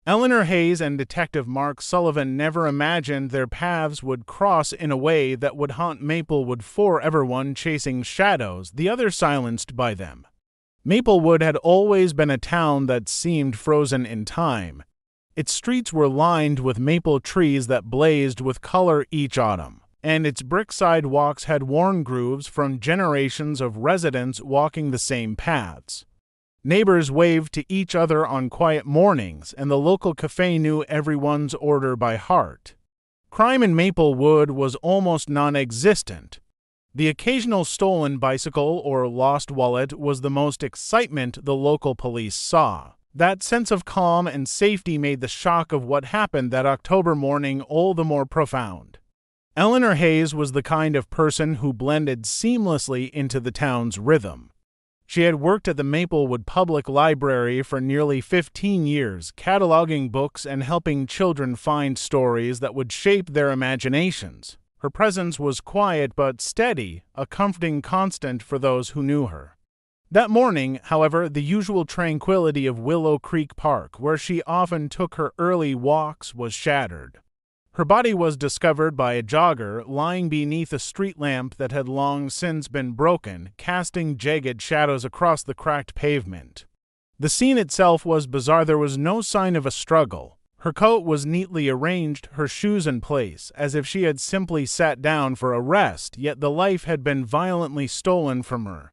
Eleanor Hayes and Detective Mark Sullivan never imagined their paths would cross in a way that would haunt Maplewood forever, one chasing shadows, the other silenced by them. Maplewood had always been a town that seemed frozen in time. Its streets were lined with maple trees that blazed with color each autumn, and its brick sidewalks had worn grooves from generations of residents walking the same paths. Neighbors waved to each other on quiet mornings, and the local cafe knew everyone's order by heart. Crime in Maplewood was almost non-existent. The occasional stolen bicycle or lost wallet was the most excitement the local police saw. That sense of calm and safety made the shock of what happened that October morning all the more profound. Eleanor Hayes was the kind of person who blended seamlessly into the town's rhythm. She had worked at the Maplewood Public Library for nearly 15 years, cataloging books and helping children find stories that would shape their imaginations. Her presence was quiet but steady, a comforting constant for those who knew her. That morning, however, the usual tranquility of Willow Creek Park, where she often took her early walks, was shattered. Her body was discovered by a jogger lying beneath a street lamp that had long since been broken, casting jagged shadows across the cracked pavement. The scene itself was bizarre. There was no sign of a struggle. Her coat was neatly arranged, her shoes in place, as if she had simply sat down for a rest, yet the life had been violently stolen from her.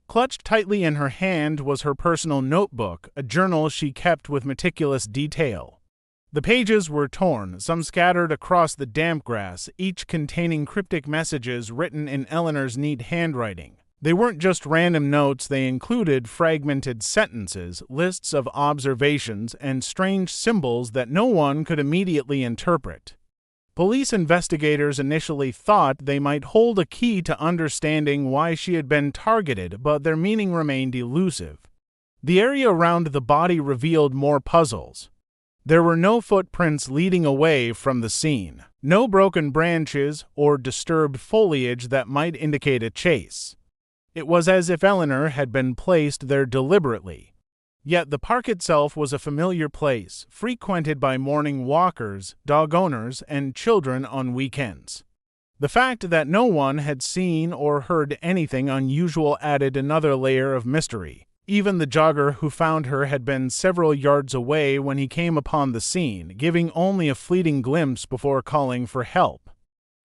Clutched tightly in her hand was her personal notebook, a journal she kept with meticulous detail. The pages were torn, some scattered across the damp grass, each containing cryptic messages written in Eleanor's neat handwriting. They weren't just random notes, they included fragmented sentences, lists of observations, and strange symbols that no one could immediately interpret. Police investigators initially thought they might hold a key to understanding why she had been targeted, but their meaning remained elusive. The area around the body revealed more puzzles. There were no footprints leading away from the scene, no broken branches or disturbed foliage that might indicate a chase. It was as if Eleanor had been placed there deliberately. Yet the park itself was a familiar place, frequented by morning walkers, dog owners, and children on weekends. The fact that no one had seen or heard anything unusual added another layer of mystery. Even the jogger who found her had been several yards away when he came upon the scene, giving only a fleeting glimpse before calling for help.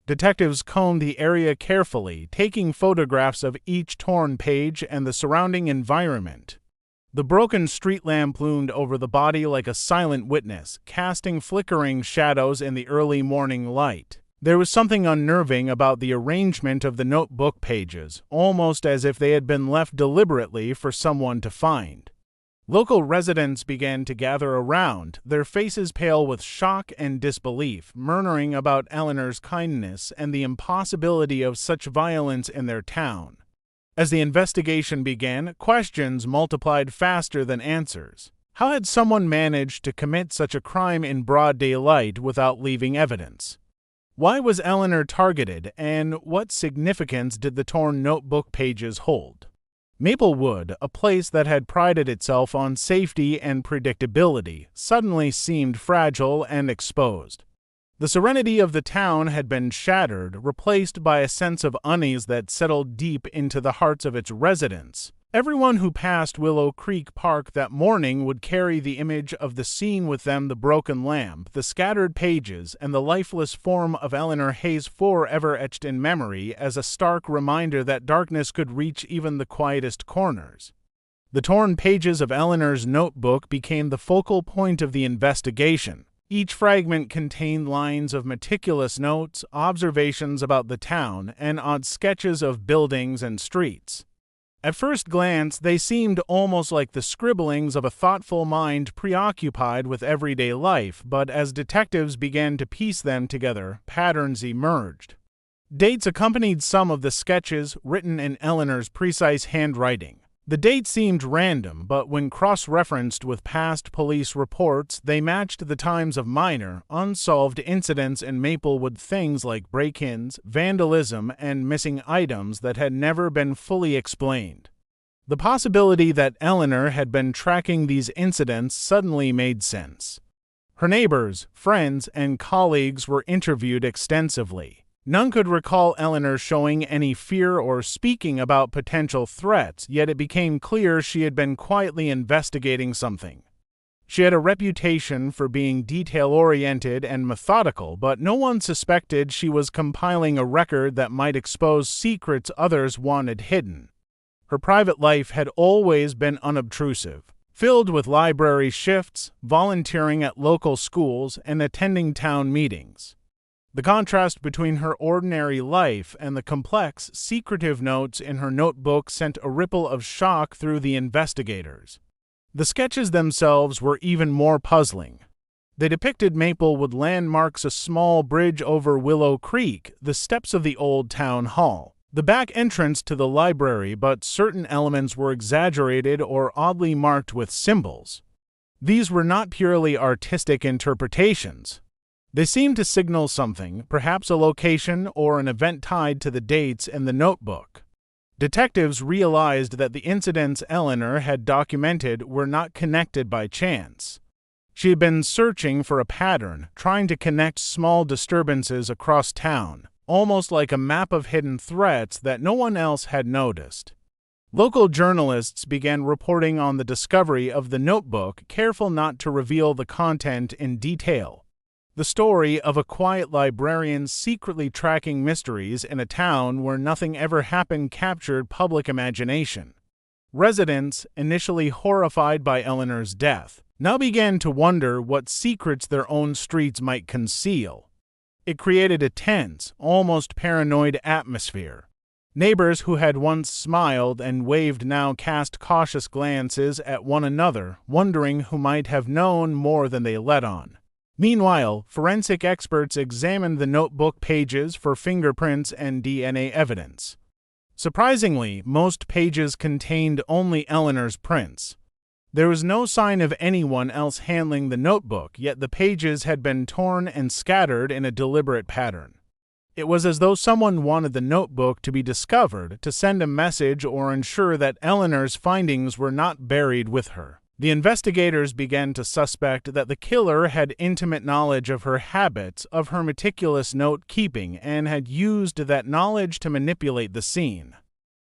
Detectives combed the area carefully, taking photographs of each torn page and the surrounding environment. The broken street lamp loomed over the body like a silent witness, casting flickering shadows in the early morning light. There was something unnerving about the arrangement of the notebook pages, almost as if they had been left deliberately for someone to find. Local residents began to gather around, their faces pale with shock and disbelief, murmuring about Eleanor's kindness and the impossibility of such violence in their town. As the investigation began, questions multiplied faster than answers. How had someone managed to commit such a crime in broad daylight without leaving evidence? Why was Eleanor targeted, and what significance did the torn notebook pages hold? Maplewood, a place that had prided itself on safety and predictability, suddenly seemed fragile and exposed. The serenity of the town had been shattered, replaced by a sense of unease that settled deep into the hearts of its residents. Everyone who passed Willow Creek Park that morning would carry the image of the scene with them: the broken lamp, the scattered pages, and the lifeless form of Eleanor Hayes forever etched in memory as a stark reminder that darkness could reach even the quietest corners. The torn pages of Eleanor's notebook became the focal point of the investigation. Each fragment contained lines of meticulous notes, observations about the town, and odd sketches of buildings and streets. At first glance, they seemed almost like the scribblings of a thoughtful mind preoccupied with everyday life, but as detectives began to piece them together, patterns emerged. Dates accompanied some of the sketches, written in Eleanor's precise handwriting. The dates seemed random, but when cross-referenced with past police reports, they matched the times of minor, unsolved incidents in Maplewood, things like break-ins, vandalism, and missing items that had never been fully explained. The possibility that Eleanor had been tracking these incidents suddenly made sense. Her neighbors, friends, and colleagues were interviewed extensively. None could recall Eleanor showing any fear or speaking about potential threats, yet it became clear she had been quietly investigating something. She had a reputation for being detail-oriented and methodical, but no one suspected she was compiling a record that might expose secrets others wanted hidden. Her private life had always been unobtrusive, filled with library shifts, volunteering at local schools, and attending town meetings. The contrast between her ordinary life and the complex, secretive notes in her notebook sent a ripple of shock through the investigators. The sketches themselves were even more puzzling. They depicted Maplewood landmarks: a small bridge over Willow Creek, the steps of the old town hall, the back entrance to the library, but certain elements were exaggerated or oddly marked with symbols. These were not purely artistic interpretations. They seemed to signal something, perhaps a location or an event tied to the dates in the notebook. Detectives realized that the incidents Eleanor had documented were not connected by chance. She had been searching for a pattern, trying to connect small disturbances across town, almost like a map of hidden threats that no one else had noticed. Local journalists began reporting on the discovery of the notebook, careful not to reveal the content in detail. The story of a quiet librarian secretly tracking mysteries in a town where nothing ever happened captured public imagination. Residents, initially horrified by Eleanor's death, now began to wonder what secrets their own streets might conceal. It created a tense, almost paranoid atmosphere. Neighbors who had once smiled and waved now cast cautious glances at one another, wondering who might have known more than they let on. Meanwhile, forensic experts examined the notebook pages for fingerprints and DNA evidence. Surprisingly, most pages contained only Eleanor's prints. There was no sign of anyone else handling the notebook, yet the pages had been torn and scattered in a deliberate pattern. It was as though someone wanted the notebook to be discovered, to send a message or ensure that Eleanor's findings were not buried with her. The investigators began to suspect that the killer had intimate knowledge of her habits, of her meticulous note-keeping, and had used that knowledge to manipulate the scene.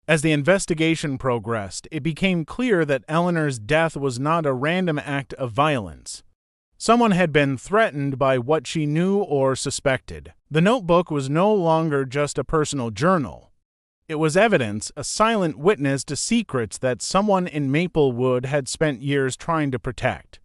As the investigation progressed, it became clear that Eleanor's death was not a random act of violence. Someone had been threatened by what she knew or suspected. The notebook was no longer just a personal journal. It was evidence, a silent witness to secrets that someone in Maplewood had spent years trying to protect.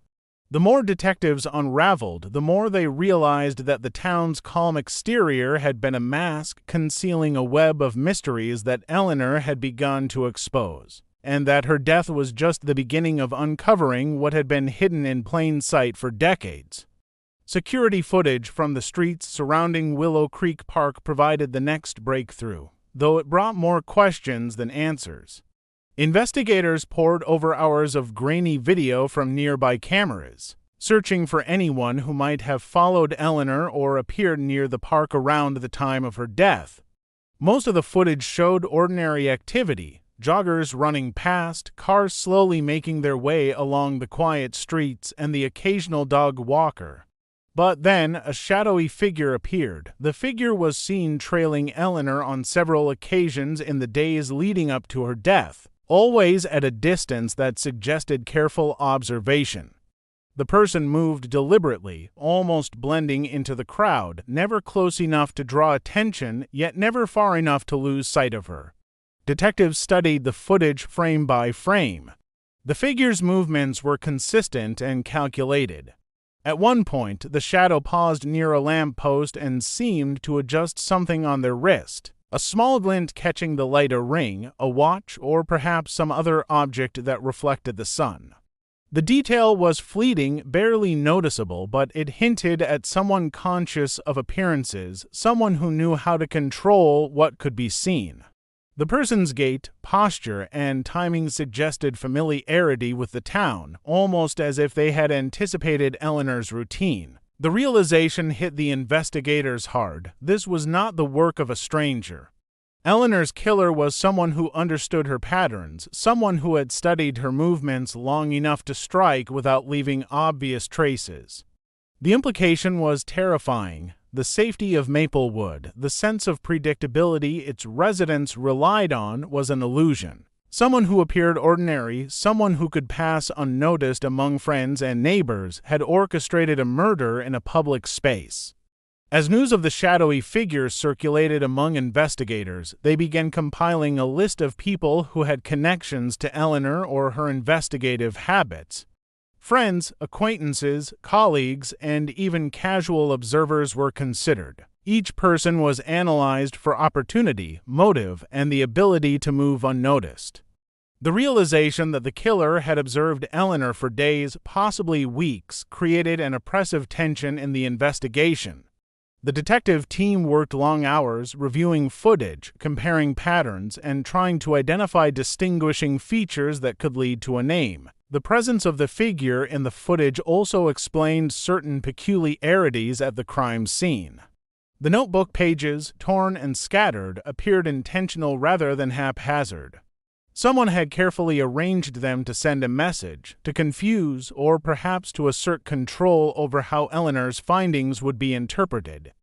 The more detectives unraveled, the more they realized that the town's calm exterior had been a mask concealing a web of mysteries that Eleanor had begun to expose, and that her death was just the beginning of uncovering what had been hidden in plain sight for decades. Security footage from the streets surrounding Willow Creek Park provided the next breakthrough, though it brought more questions than answers. Investigators pored over hours of grainy video from nearby cameras, searching for anyone who might have followed Eleanor or appeared near the park around the time of her death. Most of the footage showed ordinary activity: joggers running past, cars slowly making their way along the quiet streets, and the occasional dog walker. But then a shadowy figure appeared. The figure was seen trailing Eleanor on several occasions in the days leading up to her death, always at a distance that suggested careful observation. The person moved deliberately, almost blending into the crowd, never close enough to draw attention, yet never far enough to lose sight of her. Detectives studied the footage frame by frame. The figure's movements were consistent and calculated. At one point, the shadow paused near a lamp post and seemed to adjust something on their wrist, a small glint catching the light: a ring, a watch, or perhaps some other object that reflected the sun. The detail was fleeting, barely noticeable, but it hinted at someone conscious of appearances, someone who knew how to control what could be seen. The person's gait, posture, and timing suggested familiarity with the town, almost as if they had anticipated Eleanor's routine. The realization hit the investigators hard. This was not the work of a stranger. Eleanor's killer was someone who understood her patterns, someone who had studied her movements long enough to strike without leaving obvious traces. The implication was terrifying. The safety of Maplewood, the sense of predictability its residents relied on, was an illusion. Someone who appeared ordinary, someone who could pass unnoticed among friends and neighbors, had orchestrated a murder in a public space. As news of the shadowy figure circulated among investigators, they began compiling a list of people who had connections to Eleanor or her investigative habits. Friends, acquaintances, colleagues, and even casual observers were considered. Each person was analyzed for opportunity, motive, and the ability to move unnoticed. The realization that the killer had observed Eleanor for days, possibly weeks, created an oppressive tension in the investigation. The detective team worked long hours, reviewing footage, comparing patterns, and trying to identify distinguishing features that could lead to a name. The presence of the figure in the footage also explained certain peculiarities at the crime scene. The notebook pages, torn and scattered, appeared intentional rather than haphazard. Someone had carefully arranged them to send a message, to confuse, or perhaps to assert control over how Eleanor's findings would be interpreted.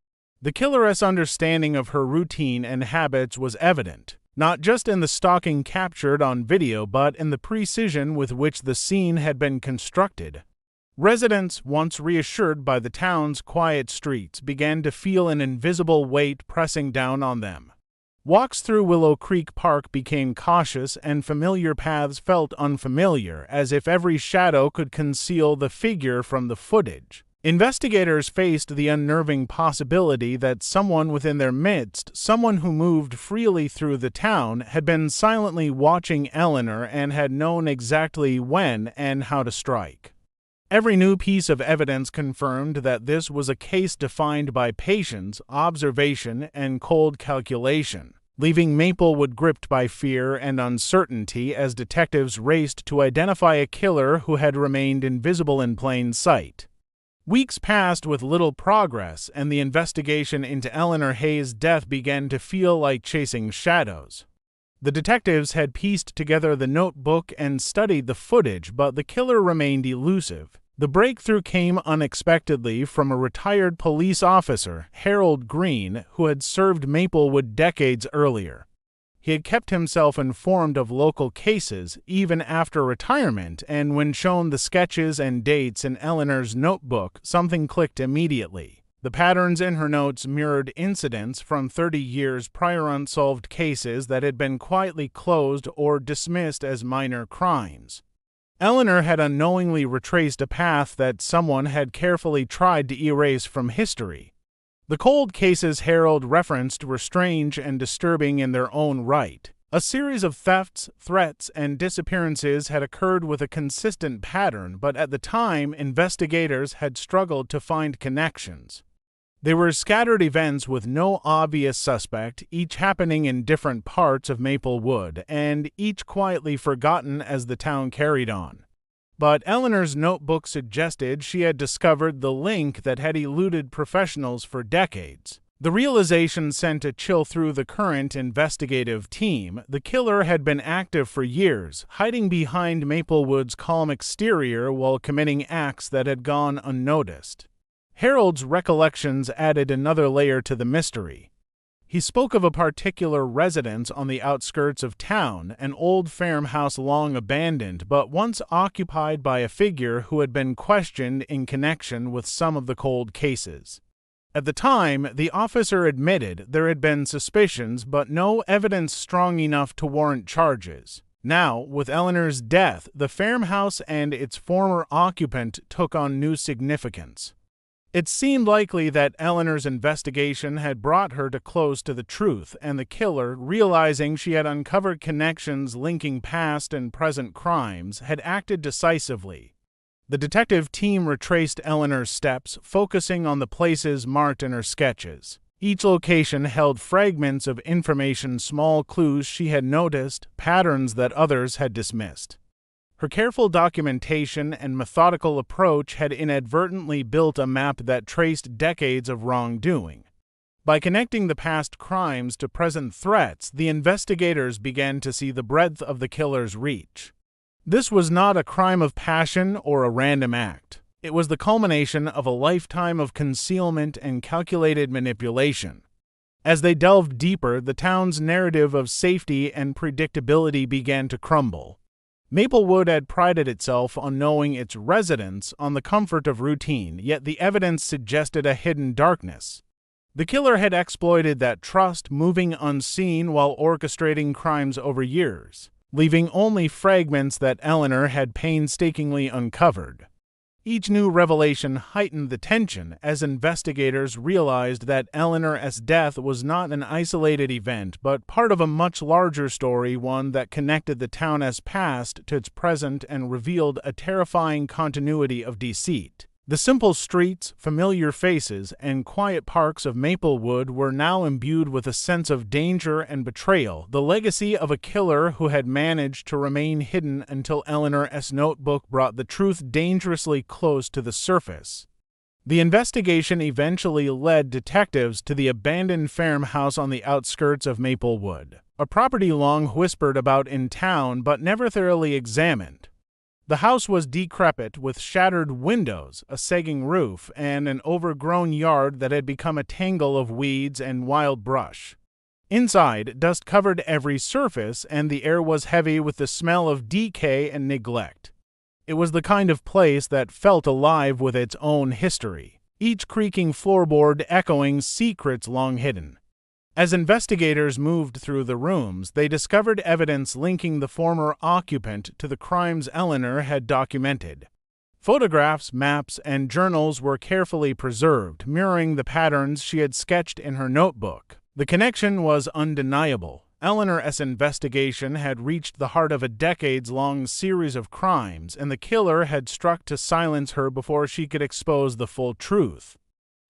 The killer's understanding of her routine and habits was evident, not just in the stalking captured on video but in the precision with which the scene had been constructed. Residents, once reassured by the town's quiet streets, began to feel an invisible weight pressing down on them. Walks through Willow Creek Park became cautious and familiar paths felt unfamiliar, as if every shadow could conceal the figure from the footage. Investigators faced the unnerving possibility that someone within their midst, someone who moved freely through the town, had been silently watching Eleanor and had known exactly when and how to strike. Every new piece of evidence confirmed that this was a case defined by patience, observation, and cold calculation, leaving Maplewood gripped by fear and uncertainty as detectives raced to identify a killer who had remained invisible in plain sight. Weeks passed with little progress, and the investigation into Eleanor Hayes' death began to feel like chasing shadows. The detectives had pieced together the notebook and studied the footage, but the killer remained elusive. The breakthrough came unexpectedly from a retired police officer, Harold Green, who had served Maplewood decades earlier. He had kept himself informed of local cases even after retirement, and when shown the sketches and dates in Eleanor's notebook, something clicked immediately. The patterns in her notes mirrored incidents from 30 years prior, unsolved cases that had been quietly closed or dismissed as minor crimes. Eleanor had unknowingly retraced a path that someone had carefully tried to erase from history. The cold cases Harold referenced were strange and disturbing in their own right. A series of thefts, threats, and disappearances had occurred with a consistent pattern, but at the time, investigators had struggled to find connections. They were scattered events with no obvious suspect, each happening in different parts of Maplewood, and each quietly forgotten as the town carried on. But Eleanor's notebook suggested she had discovered the link that had eluded professionals for decades. The realization sent a chill through the current investigative team. The killer had been active for years, hiding behind Maplewood's calm exterior while committing acts that had gone unnoticed. Harold's recollections added another layer to the mystery. He spoke of a particular residence on the outskirts of town, an old farmhouse long abandoned but once occupied by a figure who had been questioned in connection with some of the cold cases. At the time, the officer admitted there had been suspicions but no evidence strong enough to warrant charges. Now, with Eleanor's death, the farmhouse and its former occupant took on new significance. It seemed likely that Eleanor's investigation had brought her close to the truth, and the killer, realizing she had uncovered connections linking past and present crimes, had acted decisively. The detective team retraced Eleanor's steps, focusing on the places marked in her sketches. Each location held fragments of information, small clues she had noticed, patterns that others had dismissed. Her careful documentation and methodical approach had inadvertently built a map that traced decades of wrongdoing. By connecting the past crimes to present threats, the investigators began to see the breadth of the killer's reach. This was not a crime of passion or a random act. It was the culmination of a lifetime of concealment and calculated manipulation. As they delved deeper, the town's narrative of safety and predictability began to crumble. Maplewood had prided itself on knowing its residents on the comfort of routine, yet the evidence suggested a hidden darkness. The killer had exploited that trust, moving unseen while orchestrating crimes over years, leaving only fragments that Eleanor had painstakingly uncovered. Each new revelation heightened the tension as investigators realized that Eleanor's death was not an isolated event, but part of a much larger story, one that connected the town's past to its present and revealed a terrifying continuity of deceit. The simple streets, familiar faces, and quiet parks of Maplewood were now imbued with a sense of danger and betrayal, the legacy of a killer who had managed to remain hidden until Eleanor's notebook brought the truth dangerously close to the surface. The investigation eventually led detectives to the abandoned farmhouse on the outskirts of Maplewood, a property long whispered about in town but never thoroughly examined. The house was decrepit, with shattered windows, a sagging roof, and an overgrown yard that had become a tangle of weeds and wild brush. Inside, dust covered every surface, and the air was heavy with the smell of decay and neglect. It was the kind of place that felt alive with its own history, each creaking floorboard echoing secrets long hidden. As investigators moved through the rooms, they discovered evidence linking the former occupant to the crimes Eleanor had documented. Photographs, maps, and journals were carefully preserved, mirroring the patterns she had sketched in her notebook. The connection was undeniable. Eleanor's investigation had reached the heart of a decades-long series of crimes, and the killer had struck to silence her before she could expose the full truth.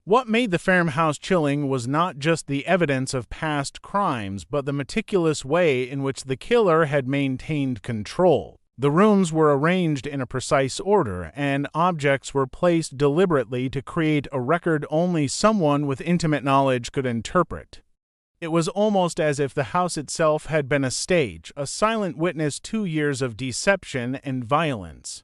What made the farmhouse chilling was not just the evidence of past crimes, but the meticulous way in which the killer had maintained control. The rooms were arranged in a precise order, and objects were placed deliberately to create a record only someone with intimate knowledge could interpret. It was almost as if the house itself had been a stage, a silent witness to years of deception and violence.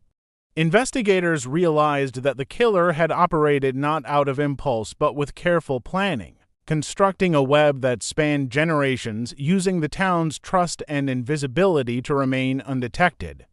Investigators realized that the killer had operated not out of impulse but with careful planning, constructing a web that spanned generations, using the town's trust and invisibility to remain undetected.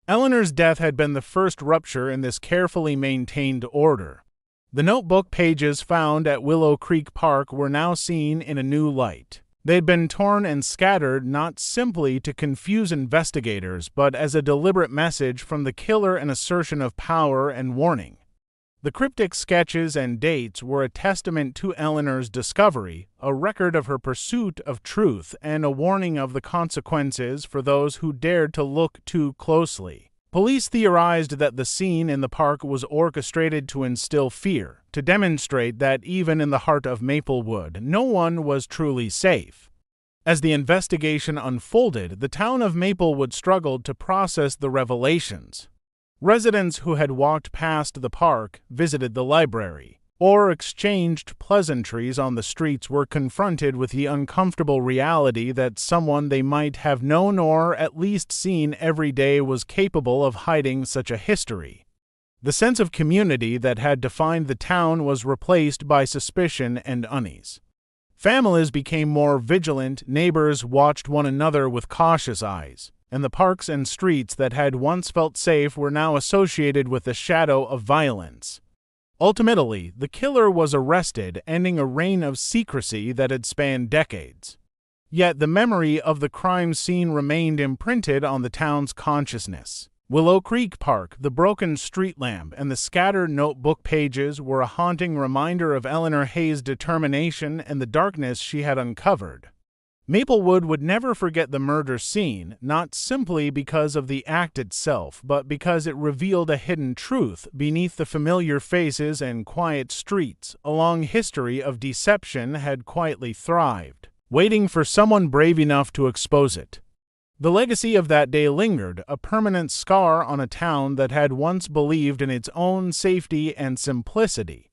Eleanor's death had been the first rupture in this carefully maintained order. The notebook pages found at Willow Creek Park were now seen in a new light. They had been torn and scattered not simply to confuse investigators, but as a deliberate message from the killer, an assertion of power and warning. The cryptic sketches and dates were a testament to Eleanor's discovery, a record of her pursuit of truth, and a warning of the consequences for those who dared to look too closely. Police theorized that the scene in the park was orchestrated to instill fear, to demonstrate that even in the heart of Maplewood, no one was truly safe. As the investigation unfolded, the town of Maplewood struggled to process the revelations. Residents who had walked past the park, visited the library, or exchanged pleasantries on the streets were confronted with the uncomfortable reality that someone they might have known or at least seen every day was capable of hiding such a history. The sense of community that had defined the town was replaced by suspicion and unease. Families became more vigilant, neighbors watched one another with cautious eyes, and the parks and streets that had once felt safe were now associated with the shadow of violence. Ultimately, the killer was arrested, ending a reign of secrecy that had spanned decades. Yet the memory of the crime scene remained imprinted on the town's consciousness. Willow Creek Park, the broken street lamp, and the scattered notebook pages were a haunting reminder of Eleanor Hayes' determination and the darkness she had uncovered. Maplewood would never forget the murder scene, not simply because of the act itself, but because it revealed a hidden truth beneath the familiar faces and quiet streets. A long history of deception had quietly thrived, waiting for someone brave enough to expose it. The legacy of that day lingered, a permanent scar on a town that had once believed in its own safety and simplicity.